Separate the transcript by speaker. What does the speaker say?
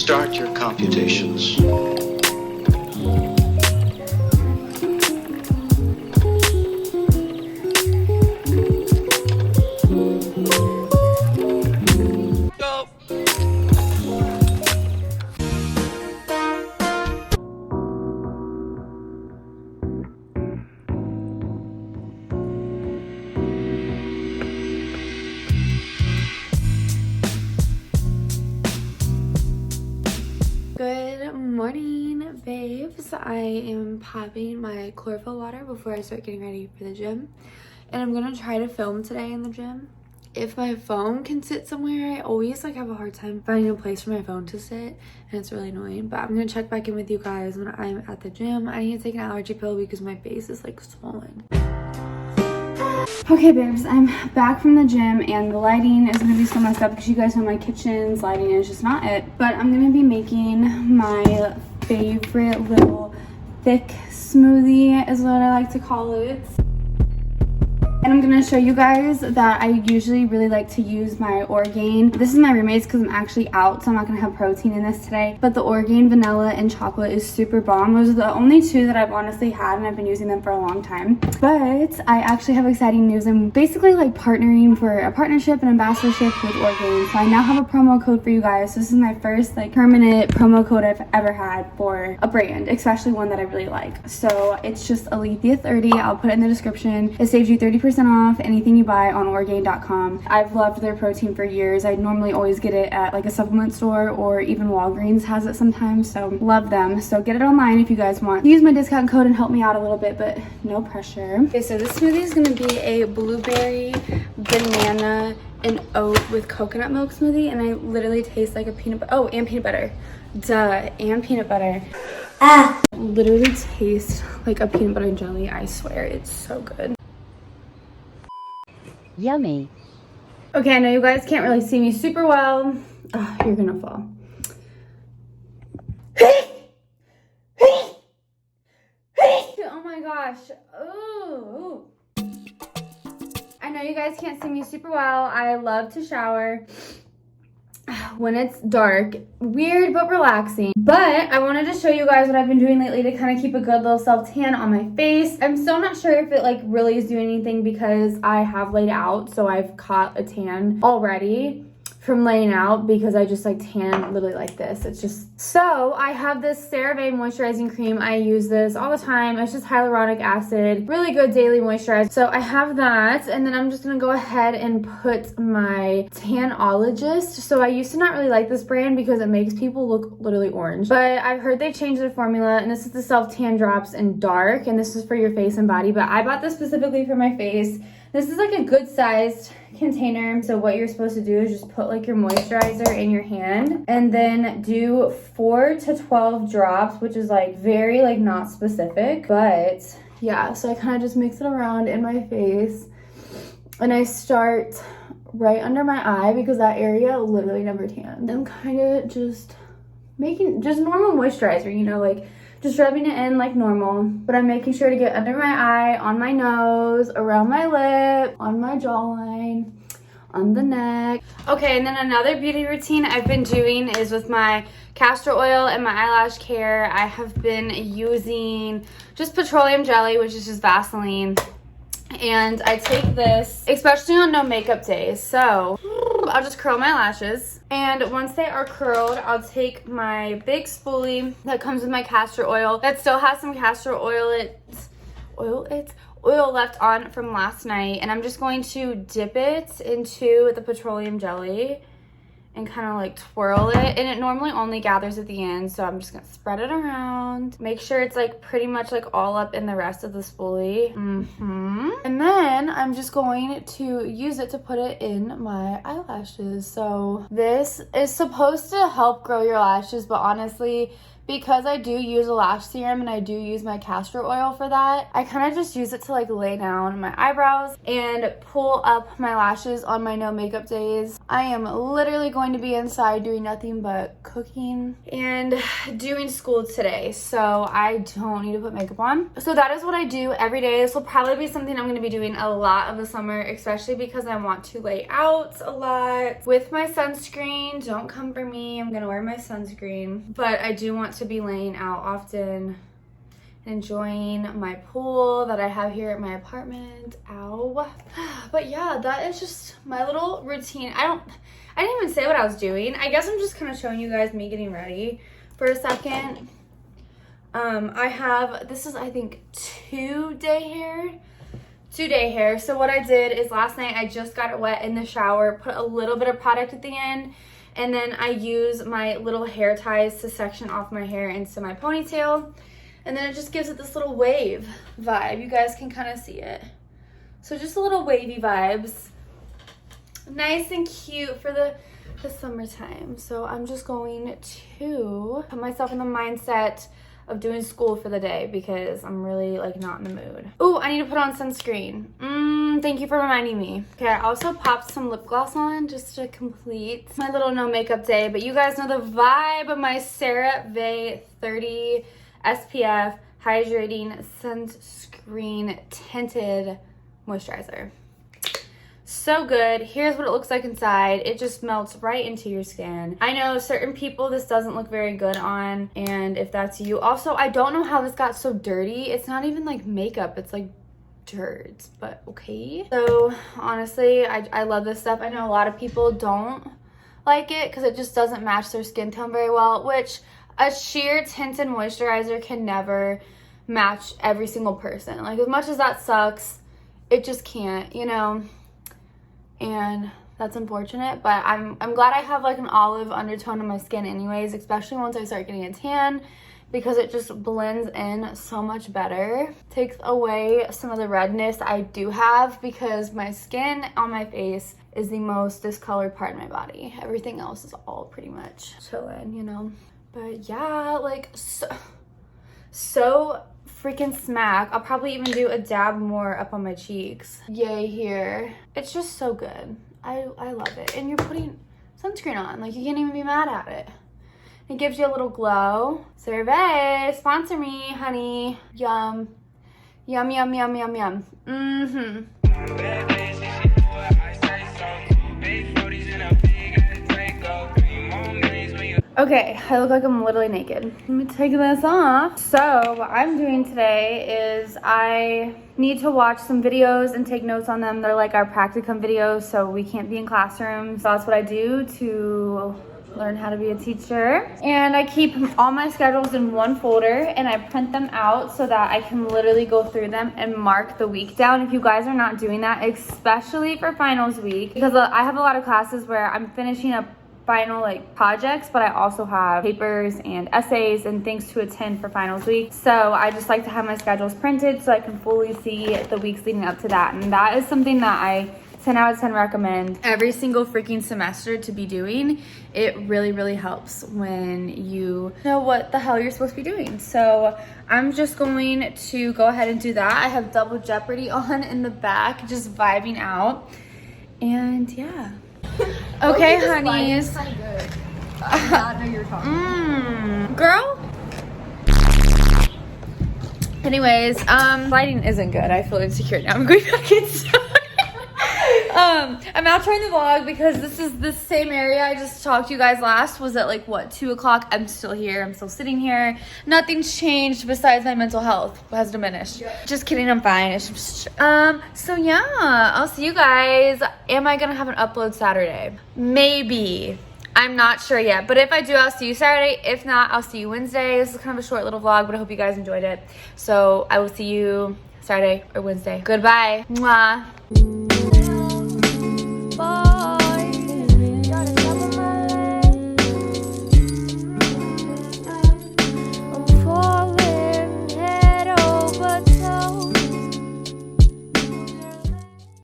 Speaker 1: Start your computations.
Speaker 2: Good morning, babes. I am popping my chlorophyll water before I start getting ready for the gym. And I'm gonna try to film today in the gym. If my phone can sit somewhere, I always have a hard time finding a place for my phone to sit, and it's really annoying. But I'm gonna check back in with you guys when I'm at the gym. I need to take an allergy pill because my face is swollen. Okay, babes, I'm back from the gym and the lighting is gonna be so messed up because you guys know my kitchen's lighting is just not it. But I'm gonna be making my favorite little thick smoothie is what I like to call it. And I'm gonna show you guys that I usually really like to use my Orgain. This is my roommate's because I'm actually out, so I'm not gonna have protein in this today. But the Orgain vanilla and chocolate is super bomb. Those are the only two that I've honestly had, and I've been using them for a long time. But I actually have exciting news. I'm basically partnering for a partnership and ambassadorship with Orgain. So I now have a promo code for you guys. So this is my first permanent promo code I've ever had for a brand, especially one that I really like. So it's just Alethea30. I'll put it in the description. It saves you 30% off anything you buy on orgain.com. I've loved their protein for years. I normally always get it at a supplement store, or even Walgreens has it sometimes, so love them. So get it online if you guys want. Use my discount code and help me out a little bit, but no pressure. Okay, so this smoothie is gonna be a blueberry, banana, and oat with coconut milk smoothie, and I literally taste like a peanut butter. Oh, and peanut butter. Duh, and peanut butter. Literally tastes like a peanut butter jelly. I swear, it's so good.
Speaker 3: Yummy.
Speaker 2: Okay, I know you guys can't really see me super well. Oh, you're gonna fall. Oh my gosh. Ooh. I know you guys can't see me super well. I love to shower when it's dark. Weird but relaxing. But I wanted to show you guys what I've been doing lately to kind of keep a good little self tan on my face. I'm still not sure if it really is doing anything because I have laid out, so I've caught a tan already from laying out because I just tan literally like this. It's just, so I have this CeraVe moisturizing cream. I use this all the time. It's just hyaluronic acid, really good daily moisturizer. So I have that, and then I'm just gonna go ahead and put my Tanologist. So I used to not really like this brand because it makes people look literally orange, but I've heard they changed their formula, and this is the self tan drops in dark, and this is for your face and body, but I bought this specifically for my face. This is a good sized container. So what you're supposed to do is just put your moisturizer in your hand and then do 4 to 12 drops, which is very not specific, but yeah. So I kind of just mix it around in my face, and I start right under my eye because that area literally never tanned. I'm kind of just making just normal moisturizer, just rubbing it in like normal, but I'm making sure to get under my eye, on my nose, around my lip, on my jawline, on the neck. Okay, and then another beauty routine I've been doing is with my castor oil and my eyelash care. I have been using just petroleum jelly, which is just Vaseline. And I take this, especially on no makeup days. So I'll just curl my lashes. And once they are curled, I'll take my big spoolie that comes with my castor oil that still has some castor oil left on from last night. And I'm just going to dip it into the petroleum jelly and kind of twirl it, and it normally only gathers at the end, so I'm just gonna spread it around, make sure it's pretty much all up in the rest of the spoolie. And then I'm just going to use it to put it in my eyelashes. So this is supposed to help grow your lashes, but honestly, because I do use a lash serum and I do use my castor oil for that, I kind of just use it to like lay down my eyebrows and pull up my lashes on my no makeup days. I am literally going to be inside doing nothing but cooking and doing school today, so I don't need to put makeup on. So that is what I do every day. This will probably be something I'm going to be doing a lot of the summer, especially because I want to lay out a lot with my sunscreen. Don't come for me, I'm going to wear my sunscreen, but I do want to be laying out often, enjoying my pool that I have here at my apartment. Ow. But yeah, that is just my little routine. I didn't even say what I was doing. I guess I'm just kind of showing you guys me getting ready for a second. This is I think 2-day hair. So what I did is last night I just got it wet in the shower, put a little bit of product at the end, and then I use my little hair ties to section off my hair into my ponytail. And then it just gives it this little wave vibe. You guys can kind of see it. So just a little wavy vibes. Nice and cute for the summertime. So I'm just going to put myself in the mindset of doing school for the day because I'm really like not in the mood. Oh, I need to put on sunscreen. Thank you for reminding me. Okay, I also popped some lip gloss on just to complete my little no makeup day. But you guys know the vibe of my CeraVe 30 SPF hydrating sunscreen tinted moisturizer. So good. Here's what it looks like inside. It just melts right into your skin. I know certain people this doesn't look very good on, and if that's you. Also, I don't know how this got so dirty. It's not even like makeup, it's like dirt, but okay. So honestly, I love this stuff. I know a lot of people don't like it because it just doesn't match their skin tone very well, which a sheer tinted moisturizer can never match every single person. Like, as much as that sucks, it just can't, you know? And that's unfortunate, but I'm glad I have like an olive undertone in my skin anyways, especially once I start getting a tan, because it just blends in so much better. Takes away some of the redness I do have because my skin on my face is the most discolored part of my body. Everything else is all pretty much chilling, you know? But yeah, like so freaking smack. I'll probably even do a dab more up on my cheeks. Yay here. It's just so good. I love it. And you're putting sunscreen on. Like, you can't even be mad at it. It gives you a little glow. CeraVe, sponsor me, honey. Yum. Yum, yum, yum, yum, yum. Mm-hmm. Okay, I look like I'm literally naked. Let me take this off. So what I'm doing today is I need to watch some videos and take notes on them. They're like our practicum videos, so we can't be in classrooms. So that's what I do to learn how to be a teacher. And I keep all my schedules in one folder and I print them out so that I can literally go through them and mark the week down. If you guys are not doing that, especially for finals week, because I have a lot of classes where I'm finishing up final like projects, but I also have papers and essays and things to attend for finals week. So I just like to have my schedules printed so I can fully see the weeks leading up to that. And that is something that I 10 out of 10 recommend every single freaking semester to be doing. It really, really helps when you know what the hell you're supposed to be doing. So I'm just going to go ahead and do that. I have Double Jeopardy on in the back, just vibing out. And yeah. Okay, honeys.
Speaker 3: I did not know you were talking.
Speaker 2: Girl. Anyways, lighting isn't good. I feel insecure now. I'm going back inside. I'm outro the vlog because this is the same area I just talked to you guys last. Was at like what, 2 o'clock? I'm still here. I'm still sitting here. Nothing's changed besides my mental health has diminished. Yep. Just kidding, I'm fine. It's just, so yeah, I'll see you guys. Am I gonna have an upload Saturday? Maybe. I'm not sure yet, but if I do, I'll see you Saturday. If not, I'll see you Wednesday. This is kind of a short little vlog, but I hope you guys enjoyed it. So I will see you Saturday or Wednesday. Goodbye. Mwah.